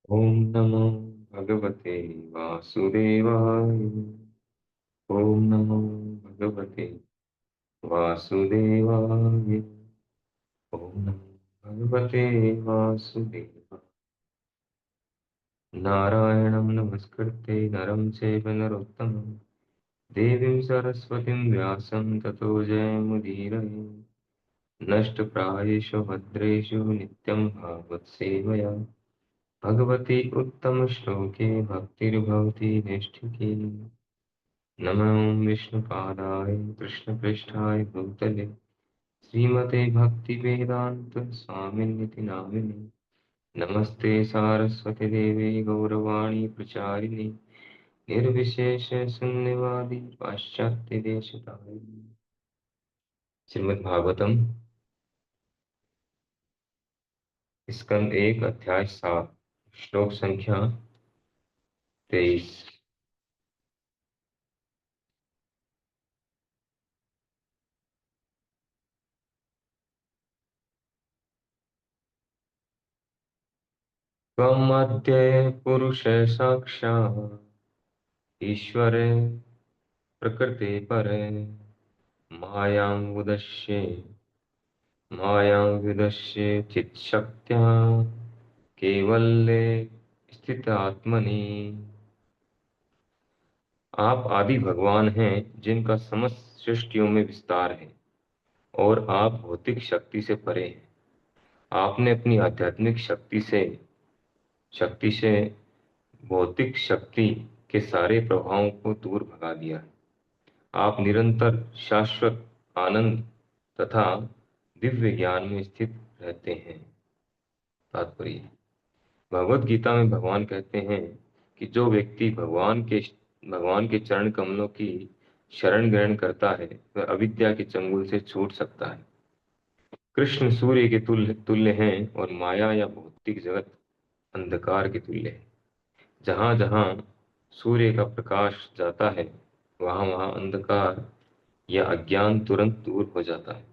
ओम नमो भगवते वासुदेवाय। ओम नमो भगवते वासुदेवाय। ओम नमो भगवते वासुदेवाय। नारायणं नमस्कृत्य नरं चैव नरोत्तमं देवीं सरस्वतीं व्यासं ततो जयमुदीरये। नष्टप्रायेषु भद्रेषु नित्यं भागवत्सेवया भगवती उत्तमश्लोके भक्तिर्भवति नैष्ठिकी। नमो विष्णुपादाय कृष्णपृष्ठाय भूतले श्रीमते भक्तिवेदान्त स्वामिनिति नामिने। नमस्ते सारस्वती देवे गौरवाणी प्रचारिणे निर्विशेष शून्यवादी पाश्चात्य देशतारिणे। श्रीमद् भागवतम स्कंद 1 अध्याय 7 श्लोक संख्या 23। त्वमद्य पुरुषे साक्षात् ईश्वरे प्रकृते परे मायां उदश्ये चित्शक्त्या केवल्ये स्थितात्मनि। आप आदि भगवान हैं जिनका समस्त सृष्टियों में विस्तार है और आप भौतिक शक्ति से परे हैं। आपने अपनी आध्यात्मिक शक्ति से भौतिक शक्ति के सारे प्रभावों को दूर भगा दिया है। आप निरंतर शाश्वत आनंद तथा दिव्य ज्ञान में स्थित रहते हैं। तात्पर्य: भगवत गीता में भगवान कहते हैं कि जो व्यक्ति भगवान के चरण कमलों की शरण ग्रहण करता है वह अविद्या के चंगुल से छूट सकता है। कृष्ण सूर्य के तुल्य तुल्य हैं और माया या भौतिक जगत अंधकार के तुल्य है। जहां जहां सूर्य का प्रकाश जाता है वहां वहां अंधकार या अज्ञान तुरंत दूर हो जाता है।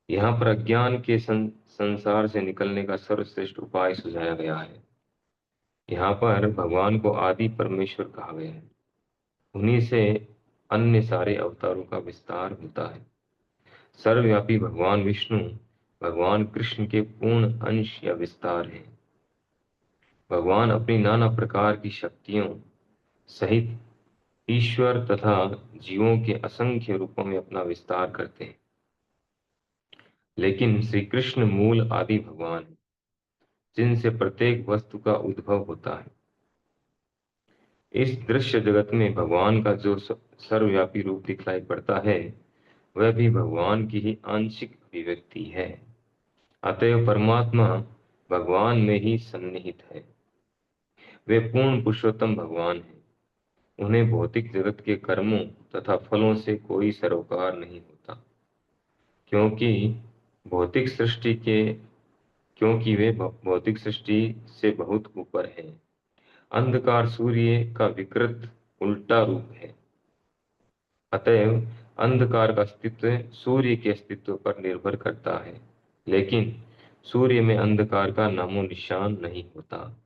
यहाँ पर अज्ञान के संसार से निकलने का सर्वश्रेष्ठ उपाय सुझाया गया है। यहाँ पर भगवान को आदि परमेश्वर कहा गया है। उन्हीं से अन्य सारे अवतारों का विस्तार होता है। सर्वव्यापी भगवान विष्णु भगवान कृष्ण के पूर्ण अंश या विस्तार हैं। भगवान अपनी नाना प्रकार की शक्तियों सहित ईश्वर तथा जीवों के असंख्य रूपों में अपना विस्तार करते हैं। लेकिन श्री कृष्ण मूल आदि भगवान हैं जिनसे प्रत्येक वस्तु का उद्भव होता है। इस दृश्य जगत में भगवान का जो सर्वव्यापी रूप दिखलाई पड़ता है वह भी भगवान की ही आंशिक अभिव्यक्ति है। अतएव परमात्मा भगवान में ही सन्निहित है। वे पूर्ण पुरुषोत्तम भगवान हैं। उन्हें भौतिक जगत के कर्मों तथा फलों से कोई सरोकार नहीं होता, क्योंकि भौतिक सृष्टि के क्योंकि वे भौतिक सृष्टि से बहुत ऊपर हैं। अंधकार सूर्य का विकृत उल्टा रूप है। अतएव अंधकार का अस्तित्व सूर्य के अस्तित्व पर निर्भर करता है, लेकिन सूर्य में अंधकार का नामो निशान नहीं होता।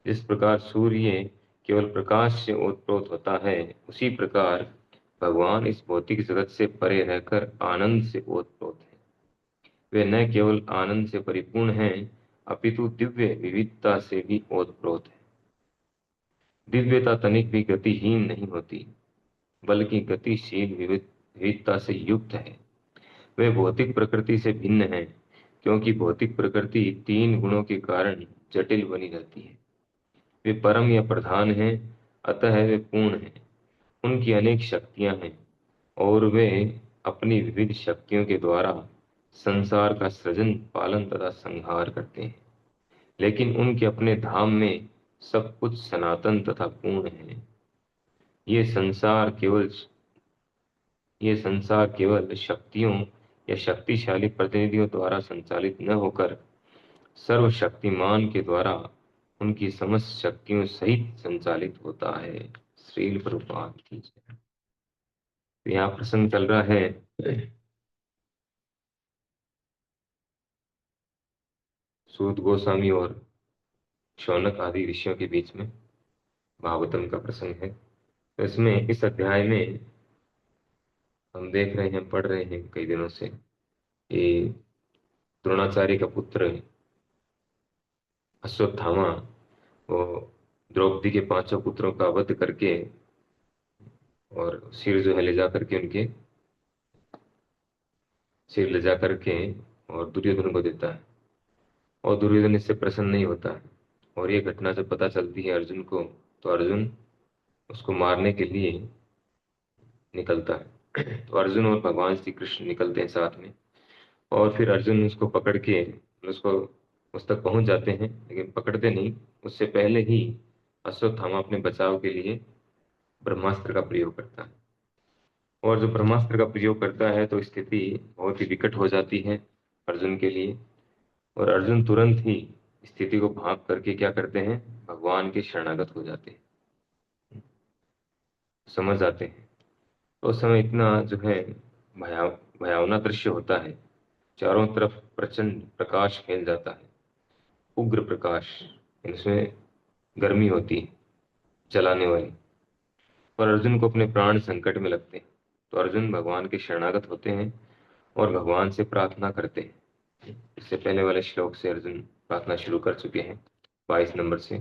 जिस प्रकार सूर्य केवल प्रकाश से ओतप्रोत होता है, उसी प्रकार भगवान इस भौतिक जगत से परे रहकर आनंद से ओतप्रोत है। वे न केवल आनंद से परिपूर्ण हैं, अपितु दिव्य विविधता से भी ओतप्रोत है। दिव्यता तनिक भी गतिहीन नहीं होती, बल्कि गतिशील विविधता से युक्त है। वे भौतिक प्रकृति से भिन्न है, क्योंकि भौतिक प्रकृति 3 गुणों के कारण जटिल बनी रहती है। वे परम या प्रधान हैं, अतः वे पूर्ण हैं। उनकी अनेक शक्तियां हैं और वे अपनी विविध शक्तियों के द्वारा संसार का सृजन पालन तथा संहार करते हैं। लेकिन उनके अपने धाम में सब कुछ सनातन तथा पूर्ण है। ये संसार केवल ये संसार केवल शक्तियों या शक्तिशाली प्रतिनिधियों द्वारा संचालित न होकर सर्वशक्तिमान के द्वारा उनकी समस्त शक्तियों सहित संचालित होता है। श्रील प्रभुपाद की जय। तो यहाँ प्रसंग चल रहा है सूत गोस्वामी और शौनक आदि ऋषियों के बीच में भागवतम का प्रसंग है। तो इसमें इस अध्याय में हम देख रहे हैं, पढ़ रहे हैं कई दिनों से कि द्रोणाचार्य का पुत्र अश्वत्थामा वो द्रौपदी के पांचों पुत्रों का वध करके और सिर जो है ले जा करके उनके सिर ले जा करके और दुर्योधन को देता है। और दुर्योधन इससे प्रसन्न नहीं होता है। और ये घटना जब पता चलती है अर्जुन को, तो अर्जुन उसको मारने के लिए निकलता है। तो अर्जुन और भगवान श्री कृष्ण निकलते हैं साथ में। और फिर अर्जुन उसको पकड़ के उसको उस तक पहुंच जाते हैं, लेकिन पकड़ते नहीं। उससे पहले ही अश्वत्थामा अपने बचाव के लिए ब्रह्मास्त्र का प्रयोग करता है। और जो ब्रह्मास्त्र का प्रयोग करता है तो स्थिति बहुत ही विकट हो जाती है अर्जुन के लिए। और अर्जुन तुरंत ही स्थिति को भांप करके क्या करते हैं, भगवान के शरणागत हो जाते हैं, समझ जाते हैं। तो उस समय इतना जो है भया भयावना दृश्य होता है। चारों तरफ प्रचंड प्रकाश फैल जाता है, उग्र प्रकाश। इसमें गर्मी होती है जलाने वाली। और अर्जुन को अपने प्राण संकट में लगते हैं। तो अर्जुन भगवान के शरणागत होते हैं और भगवान से प्रार्थना करते हैं। इससे पहले वाले श्लोक से अर्जुन प्रार्थना शुरू कर चुके हैं, 22 नंबर से।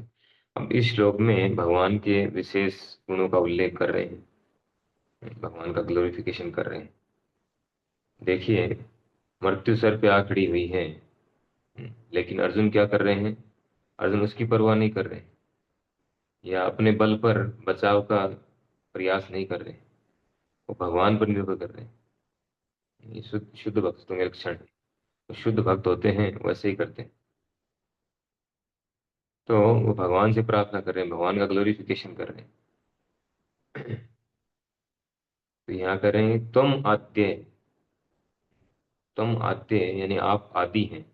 अब इस श्लोक में भगवान के विशेष गुणों का उल्लेख कर रहे हैं, भगवान का ग्लोरिफिकेशन कर रहे हैं। देखिए, मृत्यु सर पे आ खड़ी हुई है, लेकिन अर्जुन क्या कर रहे हैं, अर्जुन उसकी परवाह नहीं कर रहे हैं, या अपने बल पर बचाव का प्रयास नहीं कर रहे हैं। वो भगवान पर निर्भर कर रहे हैं। ये शुद्ध शुद्ध भक्तों के लक्षण है। तो शुद्ध भक्त होते हैं वैसे ही करते हैं। तो वो भगवान से प्रार्थना कर रहे हैं, भगवान का ग्लोरिफिकेशन कर रहे हैं। तो यहाँ कर रहे हैं तुम आद्य यानी आप आदि हैं,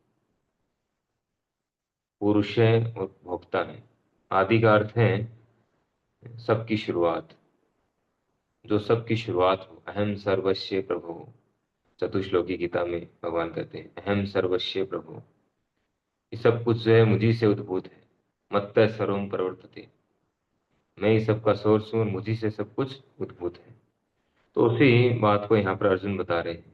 पुरुष है और भोक्ता है। आदि का अर्थ है सबकी शुरुआत, जो सबकी शुरुआत हो। अहम सर्वस्व प्रभु, चतुश्लोकी गीता में भगवान कहते हैं अहम सर्वस्व प्रभु। ये सब कुछ जो है मुझी से उद्भूत है। मत्तः सर्वम प्रवर्तते, मैं ही सबका सोर्स हूँ और मुझी से सब कुछ उद्भूत है। तो उसी बात को यहाँ पर अर्जुन बता रहे हैं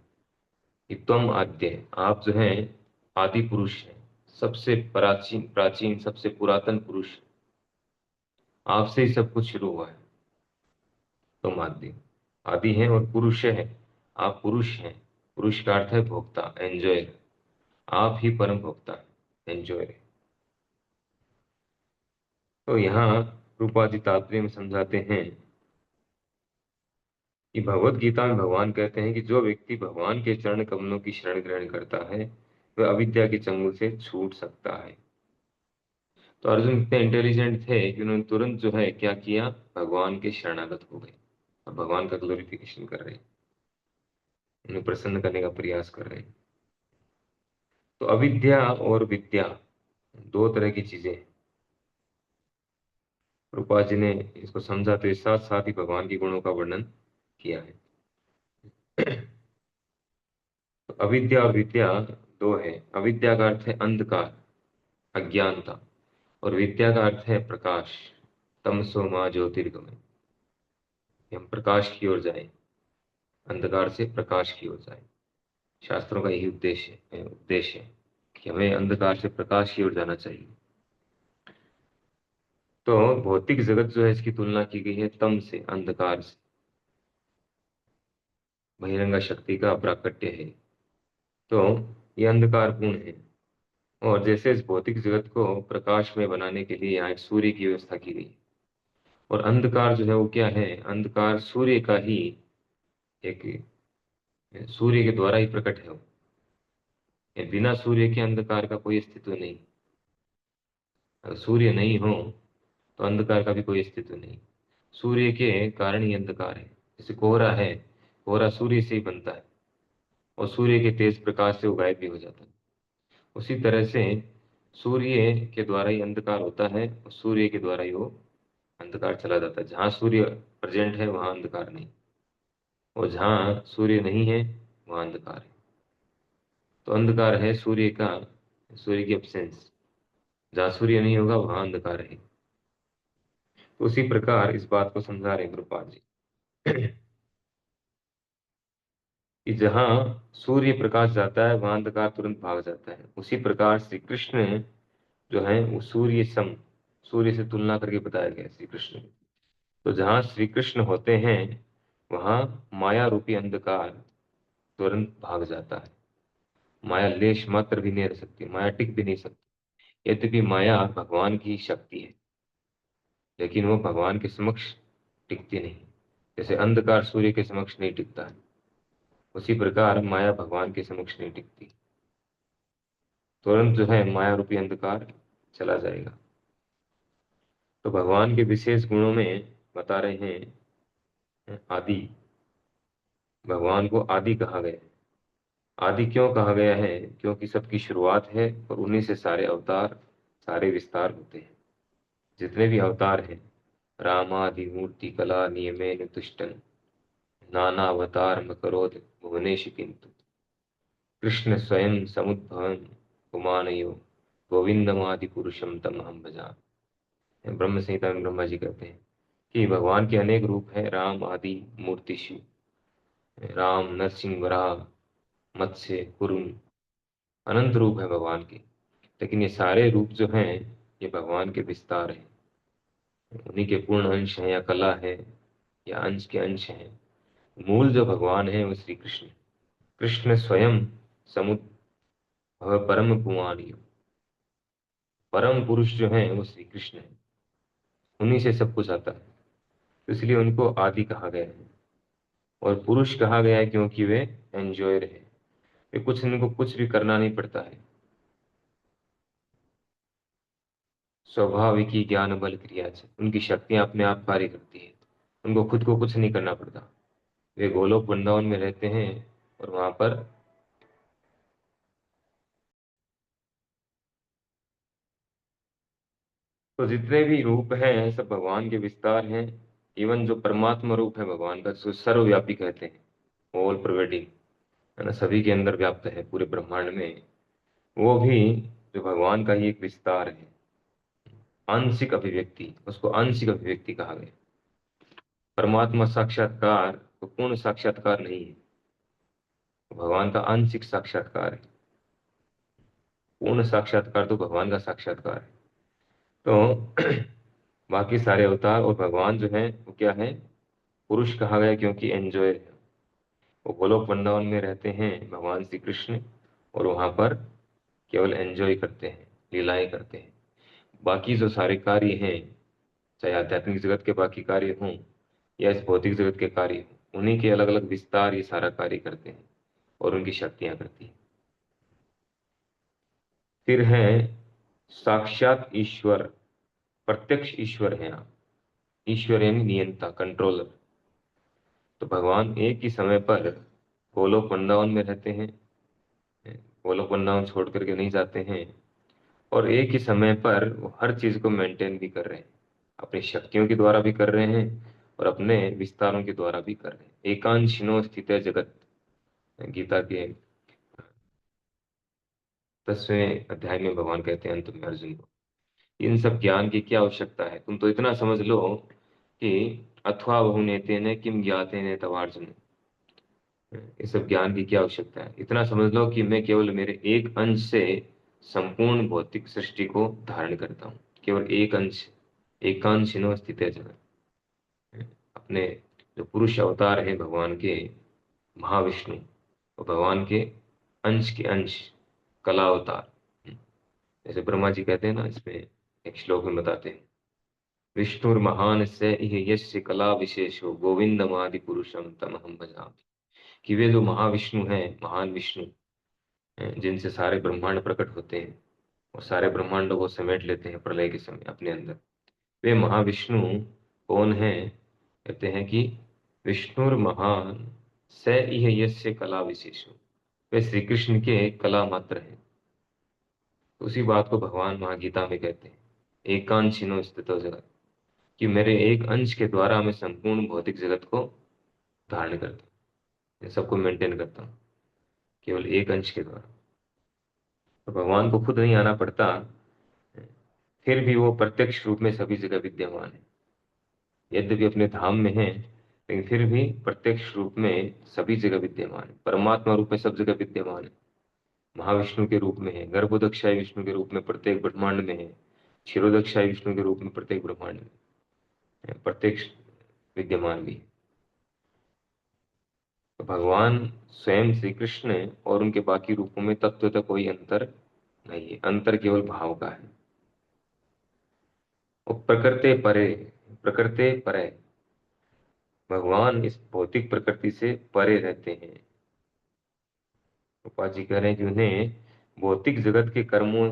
कि तुम आद्य, आप जो हैं आदि पुरुष हैं, सबसे प्राचीन प्राचीन सबसे पुरातन पुरुष। आपसे ही सब कुछ शुरू हुआ है। तुम आदि आदि हैं और पुरुष है, आप पुरुष हैं। पुरुष का अर्थ है भोक्ता, एंजॉय। आप ही परम भोक्ता हैं, एंजॉय। तो यहाँ रूपादि तात्पर्य में समझाते हैं कि भगवत गीता में भगवान कहते हैं कि जो व्यक्ति भगवान के चरण कमलों की शरण ग्रहण करता है वह अविद्या के चंगुल से छूट सकता है। तो अर्जुन इतने इंटेलिजेंट थे कि उन्होंने तुरंत जो है क्या किया, भगवान के शरणागत हो गए और भगवान का ग्लोरिफिकेशन कर रहे हैं, उन्हें प्रसन्न करने का प्रयास कर रहे हैं। तो अविद्या और विद्या दो तरह की चीजें हैं। रूपा जी ने इसको समझाते हुए साथ साथ ही भगवान के गुणों का वर्णन किया है। तो अविद्या और विद्या दो है। अविद्या का अर्थ है अंधकार, अज्ञानता। और विद्या का अर्थ है प्रकाश, तमसो मां ज्योतिर्गमय। कि हम प्रकाश की ओर जाएं, अंधकार से प्रकाश की ओर जाएं। शास्त्रों का यही उद्देश्य है कि हमें अंधकार से प्रकाश की ओर जाना चाहिए। तो भौतिक जगत जो है इसकी तुलना की गई है तम से, अंधकार से। बहिरंगा शक्ति का प्राकट्य है। तो ये अंधकारपूर्ण है। और जैसे इस भौतिक जगत को प्रकाश में बनाने के लिए यहाँ एक सूर्य की व्यवस्था की गई। और अंधकार जो है वो क्या है, अंधकार सूर्य का ही एक, सूर्य के द्वारा ही प्रकट है वो। ये बिना सूर्य के अंधकार का कोई अस्तित्व नहीं। अगर सूर्य नहीं हो तो अंधकार का भी कोई अस्तित्व नहीं। सूर्य के कारण ही अंधकार है। जैसे कोहरा है, कोहरा सूर्य से ही बनता है और सूर्य के तेज प्रकाश से वो गायब भी हो जाता है। उसी तरह से सूर्य के द्वारा ही अंधकार होता है और सूर्य के द्वारा ही वो अंधकार चला जाता है। जहाँ सूर्य प्रेजेंट है वहाँ अंधकार नहीं, और जहाँ सूर्य नहीं है वहाँ अंधकार है। तो अंधकार है सूर्य का, सूर्य की एब्सेंस। जहाँ सूर्य नहीं होगा वहां अंधकार है। तो उसी प्रकार इस बात को समझा रहे गुरुपाद जी कि जहाँ सूर्य प्रकाश जाता है वहां अंधकार तुरंत भाग जाता है। उसी प्रकार श्री कृष्ण जो है वो सूर्य सम, सूर्य से तुलना करके बताया गया श्री कृष्ण। तो जहाँ श्री कृष्ण होते हैं वहां माया रूपी अंधकार तुरंत भाग जाता है। माया लेश मात्र भी नहीं रह सकती, माया टिक भी नहीं सकती। यद्यपि माया भगवान की शक्ति है, लेकिन वो भगवान के समक्ष टिकती नहीं। जैसे अंधकार सूर्य के समक्ष नहीं टिकता है, उसी प्रकार माया भगवान के समक्ष नहीं टिकती। तुरंत जो है माया रूपी अंधकार चला जाएगा। तो भगवान के विशेष गुणों में बता रहे हैं आदि। भगवान को आदि कहा गया है। आदि क्यों कहा गया है? क्योंकि सबकी शुरुआत है और उन्हीं से सारे अवतार, सारे विस्तार होते हैं। जितने भी अवतार हैं, रामादि मूर्ति कला नियमेन तुष्टन नाना अवतार मकरोद भुवनेश किंतु कृष्ण स्वयं समुद्भवन पुमानयो गोविंदमादि पुरुषम तम हम भजामि। ब्रह्म संहिता में ब्रह्मा जी कहते हैं कि भगवान के अनेक रूप हैं। राम आदि मूर्तिषु, राम नरसिंह वराह मत्स्य कुरुम, अनंत रूप है भगवान के। लेकिन ये सारे रूप जो हैं ये भगवान के विस्तार हैं। उन्हीं के पूर्ण अंश हैं या कला है या अंश के अंश हैं। मूल जो भगवान है वो श्री कृष्ण। कृष्ण स्वयं समुद्र परम पुमानी, परम पुरुष जो है वो श्री कृष्ण है। उन्हीं से सब कुछ आता है, तो इसलिए उनको आदि कहा गया है। और पुरुष कहा गया है क्योंकि वे एंजॉयर है। वे कुछ, इनको कुछ भी करना नहीं पड़ता है। स्वाभाविक ही ज्ञान बल क्रिया से उनकी शक्तियां अपने आप कार्य करती है। उनको खुद को कुछ नहीं करना पड़ता। वे गोलोक वृंदावन में रहते हैं और वहां पर तो जितने भी रूप हैं सब भगवान के विस्तार हैं। इवन जो परमात्मा रूप है भगवान का, जो सर्वव्यापी कहते हैं, ऑल प्रोवेडिंग, है ना, सभी के अंदर व्याप्त है पूरे ब्रह्मांड में, वो भी जो भगवान का ही एक विस्तार है। आंशिक अभिव्यक्ति, उसको आंशिक अभिव्यक्ति कहा गया। परमात्मा साक्षात्कार तो पूर्ण साक्षात्कार नहीं है, भगवान का आंशिक साक्षात्कार है। पूर्ण साक्षात्कार तो भगवान का साक्षात्कार है। तो बाकी सारे अवतार और भगवान जो है वो क्या है? पुरुष कहा गया क्योंकि एंजॉय है। वो गोलोक वृंदावन में रहते हैं भगवान श्री कृष्ण, और वहां पर केवल एंजॉय करते हैं, लीलाएं करते हैं। बाकी जो सारे कार्य हैं, चाहे आध्यात्मिक जगत के बाकी कार्य हों या इस भौतिक जगत के कार्य हों, उन्हीं के अलग अलग विस्तार ये सारा कार्य करते हैं और उनकी शक्तियां करती हैं। फिर है साक्षात ईश्वर, प्रत्यक्ष ईश्वर है आप। ईश्वर यानी नियंता, कंट्रोलर। तो भगवान एक ही समय पर गोलोक वृंदावन में रहते हैं, गोलोक वृंदावन छोड़ करके नहीं जाते हैं, और एक ही समय पर वो हर चीज को मेंटेन भी कर रहे हैं। अपनी शक्तियों के द्वारा भी कर रहे हैं और अपने विस्तारों के द्वारा भी कर रहे हैं। एकांशिनो स्थित है जगत, गीता के 10वें अध्याय में भगवान कहते हैं अंत में अर्जुन को, इन सब ज्ञान की क्या आवश्यकता है? तुम तो इतना समझ लो कि अथवा बहुनेते ने किम ज्ञाते ने तवार्जुन। इस सब ज्ञान की क्या आवश्यकता है? इतना समझ लो कि मैं केवल मेरे एक अंश से संपूर्ण भौतिक सृष्टि को धारण करता हूँ। केवल एक अंश, एकांशिनो स्थित है जगत। अपने जो पुरुष अवतार हैं भगवान के, महाविष्णु, वो भगवान के अंश के अंश, कला अवतार। जैसे ब्रह्मा जी कहते हैं ना, इसमें एक श्लोक में बताते हैं, विष्णुर्महान से इह यस्य कला विशेषो गोविंदमादि पुरुषम तमहम भजामि। कि वे जो महाविष्णु हैं, महान विष्णु हैं, जिनसे सारे ब्रह्मांड प्रकट होते हैं और सारे ब्रह्मांडों को समेट लेते हैं प्रलय के समय अपने अंदर, वे महाविष्णु कौन हैं? कहते हैं कि विष्णुर्महान स इह यस्य कला विशेषो, वे श्री कृष्ण के कला मात्र हैं। तो उसी बात को भगवान वहाँ गीता में कहते हैं, एकांशिनो स्थितो जगत, कि मेरे एक अंश के द्वारा मैं संपूर्ण भौतिक जगत को धारण करता हूँ, मैं सबको मेंटेन करता हूँ केवल एक अंश के द्वारा। तो भगवान को खुद नहीं आना पड़ता, फिर भी वो प्रत्यक्ष रूप में सभी जगह विद्यमान है। यद्यपि अपने धाम में है, लेकिन फिर भी प्रत्यक्ष रूप में सभी जगह विद्यमान है। परमात्मा रूप में सब जगह विद्यमान है। महाविष्णु के रूप में है, गर्भोदक्षाय विष्णु के रूप में प्रत्येक ब्रह्मांड में है, क्षीरोदक्षाय विष्णु के रूप में प्रत्येक ब्रह्मांड में है, प्रत्यक्ष विद्यमान भी है। तो भगवान स्वयं श्री कृष्ण और उनके बाकी रूपों में तत्वतः कोई अंतर नहीं है, अंतर केवल भाव का है। और प्रकृते परे, भगवान इस भौतिक प्रकृति से परे रहते हैं। उपा जी कह रहे हैं कि उन्हें भौतिक जगत के कर्मों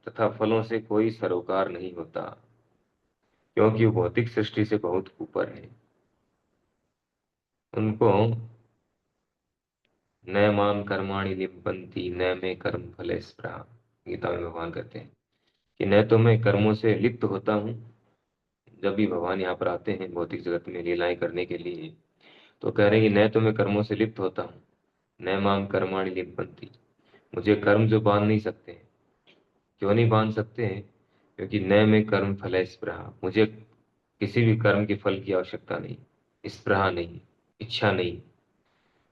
तथा फलों से कोई सरोकार नहीं होता, क्योंकि वो भौतिक सृष्टि से बहुत ऊपर है। उनको न माम कर्माणि लिप्यन्ति न मे कर्म फले स्पृहा, गीता में भगवान कहते हैं कि न तो मैं कर्मों से लिप्त होता हूँ। जब भी भगवान यहाँ पर आते हैं भौतिक जगत में लीलाएं करने के लिए, तो कह रहे हैं कि न तो मैं कर्मों से लिप्त होता हूँ, न माम कर्माणि लिप्यन्ति, मुझे कर्म जो बांध नहीं सकते हैं। क्यों नहीं बांध सकते हैं? क्योंकि न मैं कर्म फल स्पृहा, मुझे किसी भी कर्म के फल की आवश्यकता नहीं, स्पृहा नहीं, इच्छा नहीं।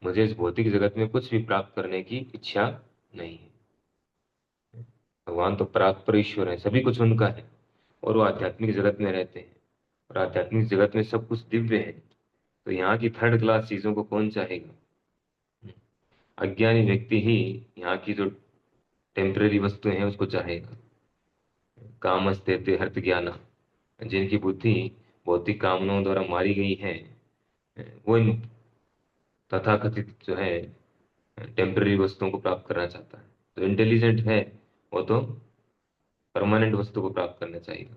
मुझे इस भौतिक जगत में कुछ भी प्राप्त करने की इच्छा नहीं है। भगवान तो परात्पर ईश्वर है, सभी कुछ उनका है, और वो आध्यात्मिक जगत में रहते हैं, और आध्यात्मिक जगत में सब कुछ दिव्य है। तो यहाँ की थर्ड क्लास चीजों को कौन चाहेगा? अज्ञानी व्यक्ति ही यहाँ की जो टेम्परेरी वस्तुएं हैं उसको चाहेगा। कामस्ते हर्त ज्ञाना, जिनकी बुद्धि भौतिक कामनाओं द्वारा मारी गई है, वो इन तथाकथित जो है टेम्पररी वस्तुओं को प्राप्त करना चाहता है। तो इंटेलिजेंट है वो तो परमानेंट वस्तु को प्राप्त करना चाहिए।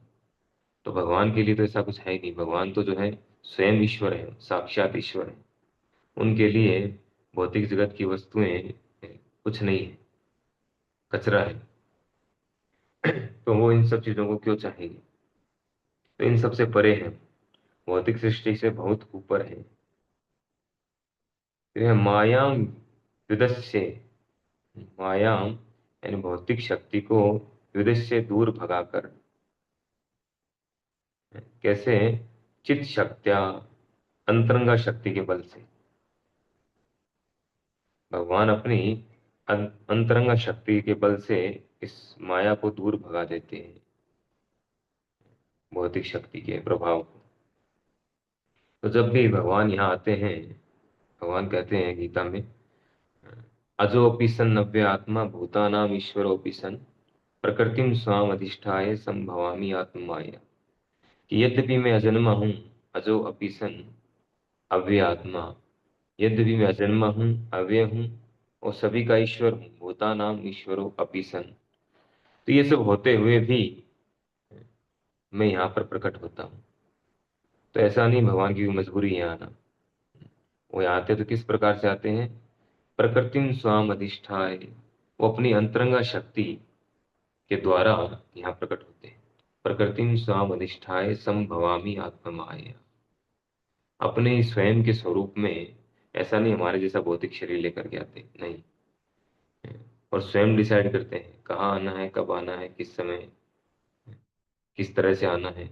तो भगवान के लिए तो ऐसा कुछ है ही नहीं। भगवान तो जो है स्वयं ईश्वर है, साक्षात ईश्वर है। उनके लिए भौतिक जगत की वस्तुएं कुछ नहीं है, कचरा है। तो वो इन सब चीजों को क्यों चाहेंगे? तो इन सबसे परे है, भौतिक सृष्टि से बहुत ऊपर है। तो यह मायाम विदस्य, मायाम यानी भौतिक शक्ति को विदेश से दूर भगाकर, कैसे? चित शक्त्या, अंतरंगा शक्ति के बल से। भगवान अपनी अंतरंगा शक्ति के बल से इस माया को दूर भगा देते हैं, भौतिक शक्ति के प्रभाव को। तो जब भी भगवान यहाँ आते हैं, भगवान कहते हैं गीता में, अजोपि सन् नव्य आत्मा भूतानाम ईश्वरोपि सन् प्रकृतिम स्वाम अधिष्ठाय संभवामि आत्माया, कि यद्यपि मैं अजन्मा हूँ, अजो अपि सन, अव्यय आत्मा, यद्यपि मैं अजन्मा हूँ, अव्यय हूँ, और सभी का ईश्वर हूँ, भूतानाम ईश्वरो अपि सन, तो ये सब होते हुए भी मैं यहाँ पर प्रकट होता हूँ। तो ऐसा नहीं भगवान की मजबूरी है आना। वो यहाँ आते तो किस प्रकार से आते हैं? प्रकृतिम स्वाम अधिष्ठाय, वो अपनी अंतरंगा शक्ति के द्वारा यहाँ प्रकट होते हैं। प्रकृतिम स्वाम अधिष्ठाय संभवामि आत्ममाया, अपने ही स्वयं के स्वरूप में। ऐसा नहीं हमारे जैसा भौतिक शरीर लेकर के आते, नहीं। और स्वयं डिसाइड करते हैं कहाँ आना है, कब आना है, किस समय, किस तरह से आना है,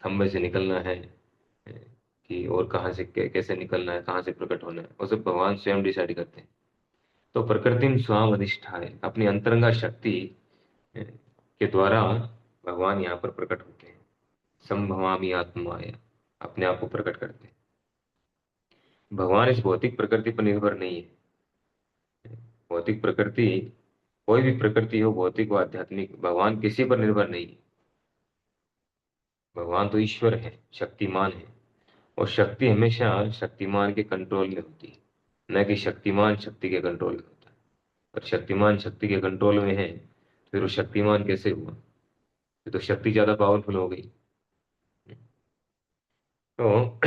खंबे से निकलना है, कि और कहाँ से कैसे निकलना है, कहाँ से प्रकट होना है, वो सब भगवान स्वयं डिसाइड करते हैं। तो प्रकृतिम स्वाम अधिष्ठाय, अपनी अंतरंगा शक्ति के द्वारा भगवान यहाँ पर प्रकट होते हैं। संभवामी आत्माया, अपने आप को प्रकट करते हैं। भगवान इस भौतिक प्रकृति पर निर्भर नहीं है। भौतिक प्रकृति, कोई भी प्रकृति हो, भौतिक व आध्यात्मिक, भगवान किसी पर निर्भर नहीं है। भगवान तो ईश्वर है, शक्तिमान है, और शक्ति हमेशा शक्तिमान के कंट्रोल में होती है, न कि शक्तिमान शक्ति के कंट्रोल में होता है। और शक्तिमान शक्ति के कंट्रोल में है, तो फिर वो शक्तिमान कैसे हुआ? फिर तो शक्ति ज्यादा पावरफुल हो गई। तो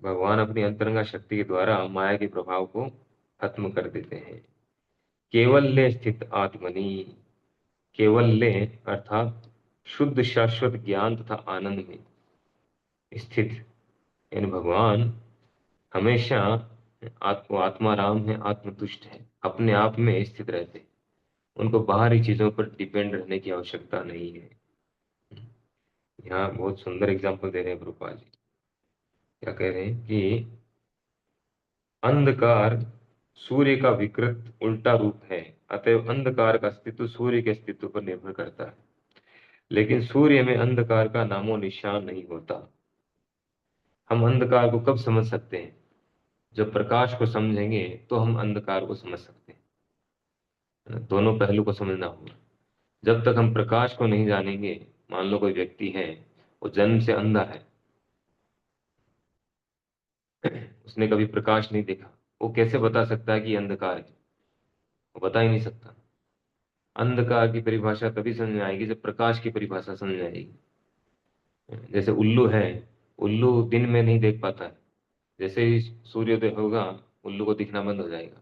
भगवान अपनी अंतरंगा शक्ति के द्वारा माया के प्रभाव को खत्म कर देते हैं। केवल ले स्थित आत्मनि, केवल ले अर्थात शुद्ध शाश्वत ज्ञान तथा आनंद में स्थित, यानी भगवान हमेशा आत्मा राम है, आत्मतुष्ट है, अपने आप में स्थित रहते हैं। उनको बाहरी चीजों पर डिपेंड रहने की आवश्यकता नहीं है। यहाँ बहुत सुंदर एग्जाम्पल दे रहे हैं प्रभुपाद जी। क्या कह रहे हैं कि अंधकार सूर्य का विकृत उल्टा रूप है, अतएव अंधकार का अस्तित्व सूर्य के अस्तित्व पर निर्भर करता है। लेकिन सूर्य में अंधकार का नामो निशान नहीं होता। हम अंधकार को कब समझ सकते हैं? जब प्रकाश को समझेंगे तो हम अंधकार को समझ सकते हैं। है ना? दोनों पहलू को समझना होगा। जब तक हम प्रकाश को नहीं जानेंगे, मान लो कोई व्यक्ति है, वो जन्म से अंधा है, उसने कभी प्रकाश नहीं देखा, वो कैसे बता सकता है कि ये अंधकार है? वो बता ही नहीं सकता। अंधकार की परिभाषा तभी समझ में आएगी जब प्रकाश की परिभाषा समझ में आएगी। जैसे उल्लू है, उल्लू दिन में नहीं देख पाता है, जैसे ही सूर्योदय होगा उल्लू को दिखना बंद हो जाएगा,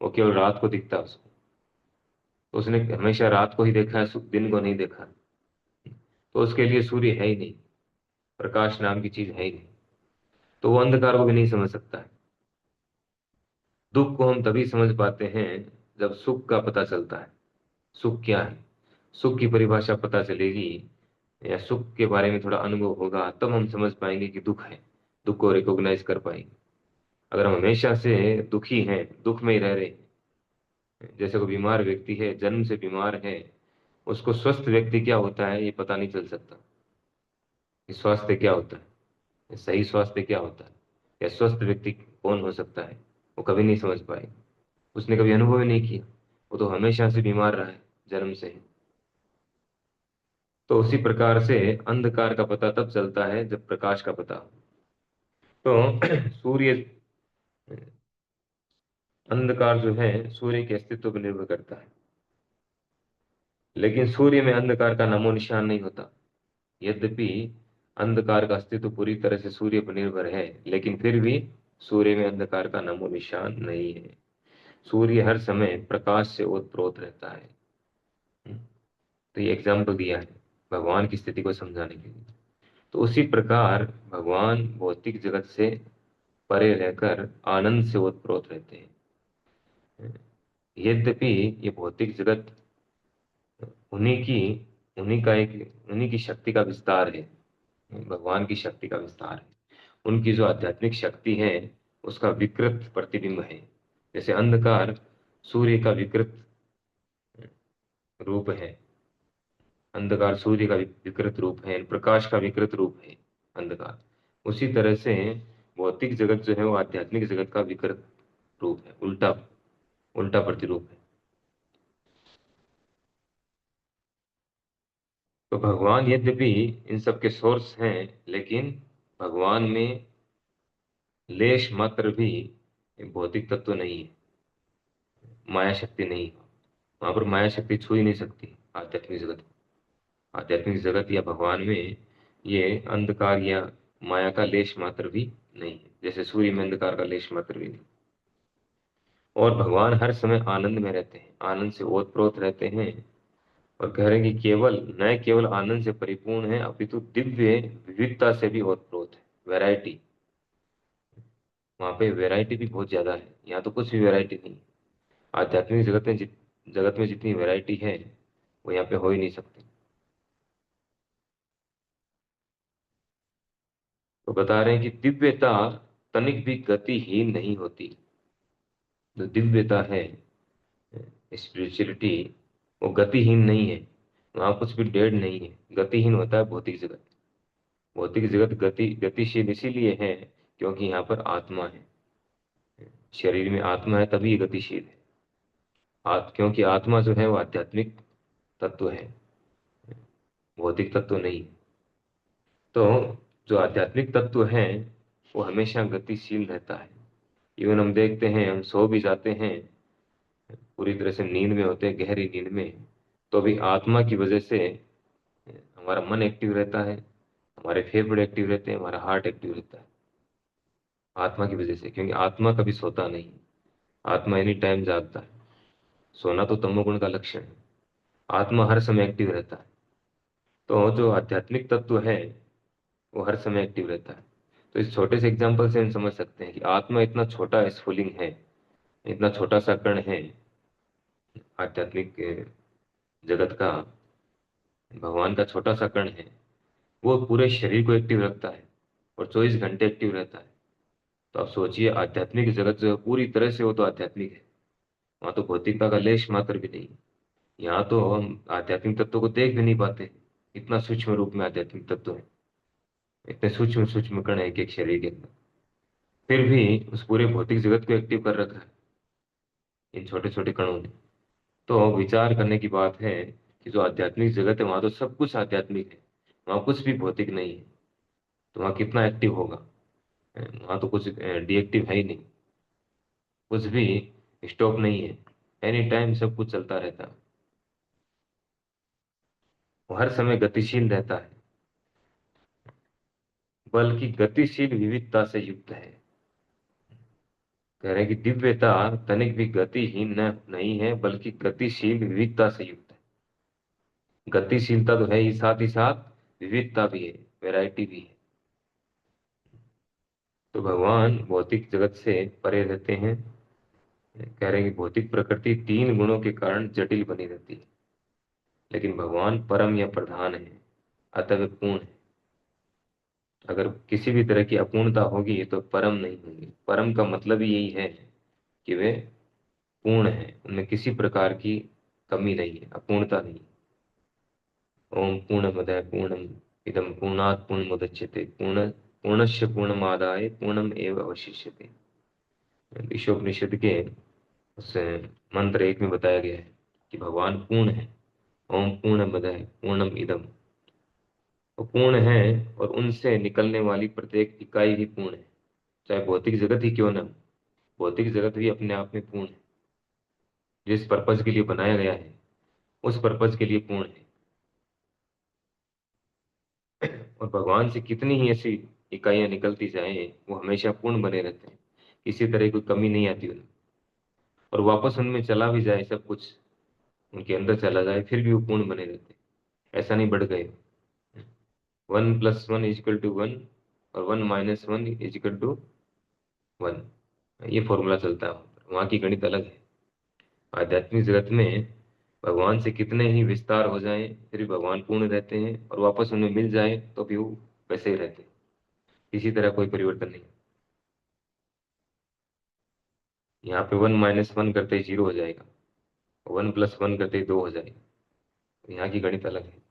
वो केवल रात को दिखता है उसको। तो उसने हमेशा रात को ही देखा है, दिन को नहीं देखा, तो उसके लिए सूर्य है ही नहीं, प्रकाश नाम की चीज है ही नहीं, तो वो अंधकार को भी नहीं समझ सकता है। दुख को हम तभी समझ पाते हैं जब सुख का पता चलता है। सुख क्या है, सुख की परिभाषा पता चलेगी, या सुख के बारे में थोड़ा अनुभव होगा, तब हम समझ पाएंगे कि दुख है, दुख को रिकॉग्नाइज कर पाएंगे। अगर हम हमेशा से दुखी हैं, दुख में ही रह रहे हैं, जैसे कोई बीमार व्यक्ति है, जन्म से बीमार है, उसको स्वस्थ व्यक्ति क्या होता है ये पता नहीं चल सकता कि स्वास्थ्य क्या होता है, सही स्वास्थ्य क्या होता है, या स्वस्थ व्यक्ति कौन हो सकता है, वो कभी नहीं समझ पाएगा। उसने कभी अनुभव ही नहीं किया, वो तो हमेशा से बीमार रहा है, जन्म से ही। तो उसी प्रकार से अंधकार का पता तब चलता है जब प्रकाश का पता हो। तो सूर्य, अंधकार जो है सूर्य के अस्तित्व पर निर्भर करता है, लेकिन सूर्य में अंधकार का नामो निशान नहीं होता। यद्यपि अंधकार का अस्तित्व पूरी तरह से सूर्य पर निर्भर है, लेकिन फिर भी सूर्य में अंधकार का नामो निशान नहीं है। सूर्य हर समय प्रकाश से ओतप्रोत रहता है। तो ये एग्जाम्पल दिया है भगवान की स्थिति को समझाने के लिए। तो उसी प्रकार भगवान भौतिक जगत से परे रहकर आनंद से ओतप्रोत रहते हैं। यद्यपि ये भौतिक जगत उन्हीं की उन्हीं की शक्ति का विस्तार है, भगवान की शक्ति का विस्तार है। उनकी जो आध्यात्मिक शक्ति है उसका विकृत प्रतिबिंब है। जैसे अंधकार सूर्य का विकृत रूप है, अंधकार सूर्य का विकृत रूप है, प्रकाश का विकृत रूप है अंधकार। उसी तरह से भौतिक जगत जो है वो आध्यात्मिक जगत का विकृत रूप है, उल्टा उल्टा प्रतिरूप है। तो भगवान यद्यपि इन सब के सोर्स हैं, लेकिन भगवान में लेश मात्र भी भौतिक तत्व नहीं है, माया शक्ति नहीं। वहां पर माया शक्ति छू ही नहीं सकती आध्यात्मिक जगत को। आध्यात्मिक जगत या भगवान में ये अंधकार या माया का लेश मात्र भी नहीं है, जैसे सूर्य में अंधकार का लेश मात्र भी नहीं। और भगवान हर समय आनंद में रहते हैं, आनंद से ओतप्रोत रहते हैं। और कह रहे हैं कि केवल न केवल आनंद से परिपूर्ण है, अपितु दिव्य विविधता से भी ओतप्रोत है, वैरायटी। वहां पे वैरायटी भी बहुत ज्यादा है, यहाँ तो कुछ भी वैरायटी नहीं। आध्यात्मिक जगत में जितनी वैरायटी है वो यहाँ पे हो ही नहीं सकती। तो बता रहे हैं कि दिव्यता तनिक भी गतिहीन नहीं होती। जो दिव्यता है, स्पिरिचुअलिटी, वो गतिहीन नहीं है। वहां कुछ भी डेड नहीं है। गतिहीन होता है भौतिक जगत। भौतिक जगत गतिशील इसीलिए है क्योंकि यहाँ पर आत्मा है, शरीर में आत्मा है तभी ये गतिशील है। क्योंकि आत्मा जो है वो आध्यात्मिक तत्व है, भौतिक तत्व नहीं। तो जो आध्यात्मिक तत्व है वो हमेशा गतिशील रहता है। इवन हम देखते हैं, हम सो भी जाते हैं, पूरी तरह से नींद में होते हैं, गहरी नींद में, तो भी आत्मा की वजह से हमारा मन एक्टिव रहता है, हमारे फेफड़े एक्टिव रहते हैं, हमारा हार्ट एक्टिव रहता है, आत्मा की वजह से। क्योंकि आत्मा कभी सोता नहीं, आत्मा एनी टाइम जागता है। सोना तो तमोगुण का लक्षण है, आत्मा हर समय एक्टिव रहता है। तो जो आध्यात्मिक तत्व है वो हर समय एक्टिव रहता है। तो इस छोटे से एग्जाम्पल से हम समझ सकते हैं कि आत्मा इतना छोटा स्फुलिंग है, इतना छोटा सा कण है, आध्यात्मिक जगत का भगवान का छोटा सा कण है, वो पूरे शरीर को एक्टिव रखता है और 24 घंटे एक्टिव रहता है। तो आप सोचिए, आध्यात्मिक जगत जो है पूरी तरह से वो तो आध्यात्मिक है, वहां तो भौतिकता का लेश मात्र भी नहीं है। यहाँ तो हम आध्यात्मिक तत्वों को देख भी नहीं पाते, इतना सूक्ष्म रूप में आध्यात्मिक तत्व है, इतने सूक्ष्म सूक्ष्म कण है एक एक शरीर के अंदर, फिर भी उस पूरे भौतिक जगत को एक्टिव कर रखा है इन छोटे छोटे कणों ने। तो विचार करने की बात है कि जो आध्यात्मिक जगत है वहां तो सब कुछ आध्यात्मिक है, वहां कुछ भी भौतिक नहीं है, तो वहां कितना एक्टिव होगा। वहां तो कुछ डीएक्टिव है ही नहीं, कुछ भी स्टॉप नहीं है, एनी टाइम सब कुछ चलता रहता है, वो हर समय गतिशील रहता है, बल्कि गतिशील विविधता से युक्त है। कह रहे हैं कि दिव्यता तनिक भी गतिहीन न नहीं है, बल्कि गतिशील विविधता से युक्त है। गतिशीलता तो है ही, साथ ही साथ विविधता भी है, वैरायटी भी है। तो भगवान भौतिक जगत से परे रहते हैं। कह रहे हैं कि भौतिक प्रकृति 3 गुणों के कारण जटिल बनी रहती है, लेकिन भगवान परम या प्रधान है, अतः वे पूर्ण है। अगर किसी भी तरह की अपूर्णता होगी तो परम नहीं होंगे। परम का मतलब ही यही है कि वे पूर्ण है, उनमें किसी प्रकार की कमी नहीं है, अपूर्णता नहीं है। ओम पूर्णमदः पूर्णम इदम पूर्णात् पूर्णमुदच्यते पूर्णस्य पूर्णमादाय पूर्णम एव अवशिष्यते। ईशोपनिषद के उस मंत्र 1 में बताया गया है कि भगवान पूर्ण है। ओम पूर्णमदः पूर्णम इदम, वो पूर्ण है, और उनसे निकलने वाली प्रत्येक इकाई भी पूर्ण है, चाहे भौतिक जगत ही क्यों ना हो। भौतिक जगत भी अपने आप में पूर्ण है, जिस पर्पज के लिए बनाया गया है उस पर्पज के लिए पूर्ण है। और भगवान से कितनी ही ऐसी इकाइयां निकलती जाएं, वो हमेशा पूर्ण बने रहते हैं, किसी तरह की कोई कमी नहीं आती उनमें। और वापस उनमें चला भी जाए सब कुछ, उनके अंदर चला जाए, फिर भी वो पूर्ण बने रहते हैं, ऐसा नहीं बढ़ गए। 1+1=1 और 1-1=1। ये फॉर्मूला चलता है, वहाँ की गणित अलग है। आध्यात्मिक जगत में भगवान से कितने ही विस्तार हो जाएं, फिर भी भगवान पूर्ण रहते हैं, और वापस उन्हें मिल जाए तो भी वो वैसे ही रहते हैं, किसी तरह कोई परिवर्तन नहीं। यहाँ पे 1-1 करते ही 0 हो जाएगा, 1+1 करते ही 2 हो जाएगा। तो यहाँ की गणित अलग है।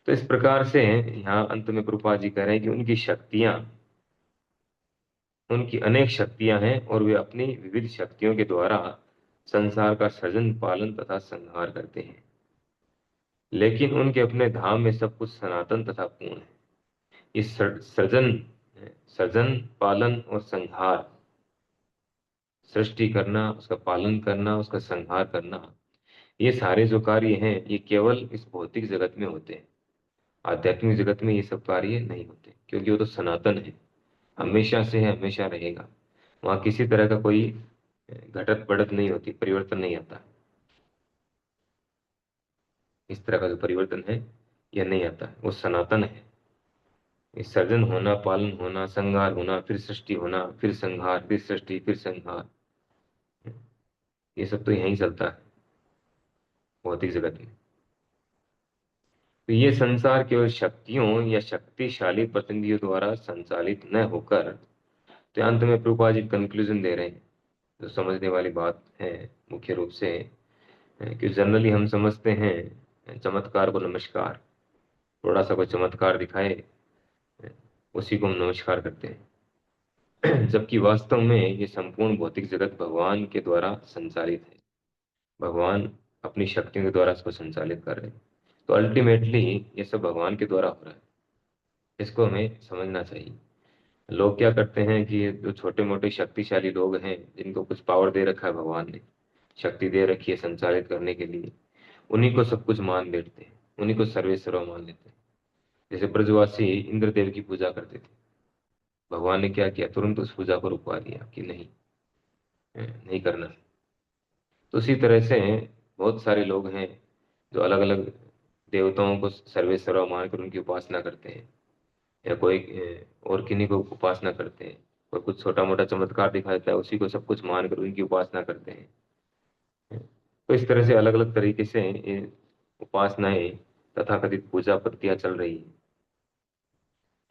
तो इस प्रकार से यहाँ अंत में प्रभुपाद जी कह रहे हैं कि उनकी शक्तियां, उनकी अनेक शक्तियां हैं, और वे अपनी विविध शक्तियों के द्वारा संसार का सृजन पालन तथा संहार करते हैं। लेकिन उनके अपने धाम में सब कुछ सनातन तथा पूर्ण है। इस सृजन सृजन पालन और संहार, सृष्टि करना, उसका पालन करना, उसका संहार करना, ये सारे जो कार्य हैं ये केवल इस भौतिक जगत में होते हैं। आध्यात्मिक जगत में ये सब कार्य नहीं होते, क्योंकि वो तो सनातन है, हमेशा से है, हमेशा रहेगा। वहाँ किसी तरह का कोई घटत बढ़त नहीं होती, परिवर्तन नहीं आता। इस तरह का जो परिवर्तन है यह नहीं आता, वो सनातन है। ये सर्जन होना, पालन होना, संहार होना, फिर सृष्टि होना, फिर संहार, फिर सृष्टि, फिर संहार, ये सब तो यहीं चलता है भौतिक जगत में। तो ये संसार केवल शक्तियों या शक्तिशाली प्रतिनिधियों द्वारा संचालित न होकर, तो अंत में प्रभुपाद जी कंक्लूजन दे रहे हैं, जो समझने वाली बात है मुख्य रूप से, कि जनरली हम समझते हैं चमत्कार को नमस्कार, थोड़ा सा कोई चमत्कार दिखाए उसी को हम नमस्कार करते हैं। जबकि वास्तव में ये संपूर्ण भौतिक जगत भगवान के द्वारा संचालित है, भगवान अपनी शक्तियों के द्वारा इसको संचालित कर रहे हैं। तो अल्टीमेटली ये सब भगवान के द्वारा हो रहा है, इसको हमें समझना चाहिए। लोग क्या करते हैं कि ये जो छोटे मोटे शक्तिशाली लोग हैं, जिनको कुछ पावर दे रखा है भगवान ने, शक्ति दे रखी है संचालित करने के लिए, उन्हीं को सब कुछ मान बैठते हैं, उन्हीं को सर्वेश्वर मान लेते हैं। जैसे ब्रजवासी इंद्रदेव की पूजा करते थे, भगवान ने क्या किया, तुरंत उस पूजा को रुकवा दिया कि नहीं, नहीं करना है। तो उसी तरह से बहुत सारे लोग हैं जो अलग अलग देवताओं को सर्वेश्वर मानकर उनकी उपासना करते हैं, या कोई और किन्हीं को उपासना करते हैं। कोई कुछ छोटा मोटा चमत्कार दिखा देता है, उसी को सब कुछ मानकर उनकी उपासना करते हैं। तो इस तरह से अलग अलग तरीके से ये उपासनाएं तथाकथित पूजा पद्धतियां चल रही है,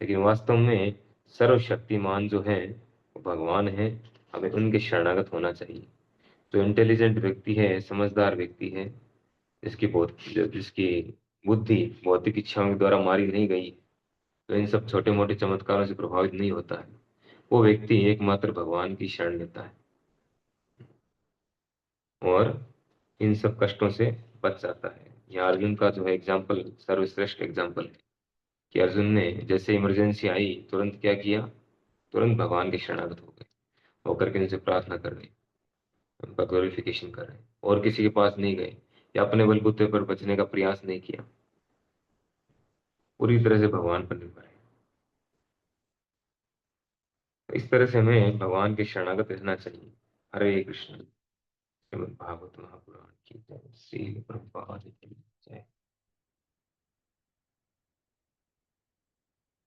लेकिन वास्तव में सर्वशक्तिमान जो है वो भगवान है। हमें उनके शरणागत होना चाहिए। जो इंटेलिजेंट व्यक्ति है, समझदार व्यक्ति है, जिसकी बुद्धि भौतिक इच्छाओं के द्वारा मारी नहीं गई, तो इन सब छोटे मोटे चमत्कारों से प्रभावित नहीं होता है, वो व्यक्ति एकमात्र भगवान की शरण लेता है और इन सब कष्टों से बच जाता है। यह अर्जुन का जो है एग्जाम्पल सर्वश्रेष्ठ एग्जाम्पल है कि अर्जुन ने जैसे इमरजेंसी आई तुरंत क्या किया, तुरंत भगवान के शरणागत हो गए, होकर के उनसे प्रार्थना कर रहे, उनका ग्लोरिफिकेशन कर रहे, और किसी के पास नहीं गए या अपने बलबूते पर बचने का प्रयास नहीं किया, पूरी तरह से भगवान पर निर्भर है। तो इस तरह से हमें भगवान के शरणागत रहना चाहिए। हरे कृष्ण। श्रीमद् भागवत महापुराण की जय। श्री प्रभुपाद की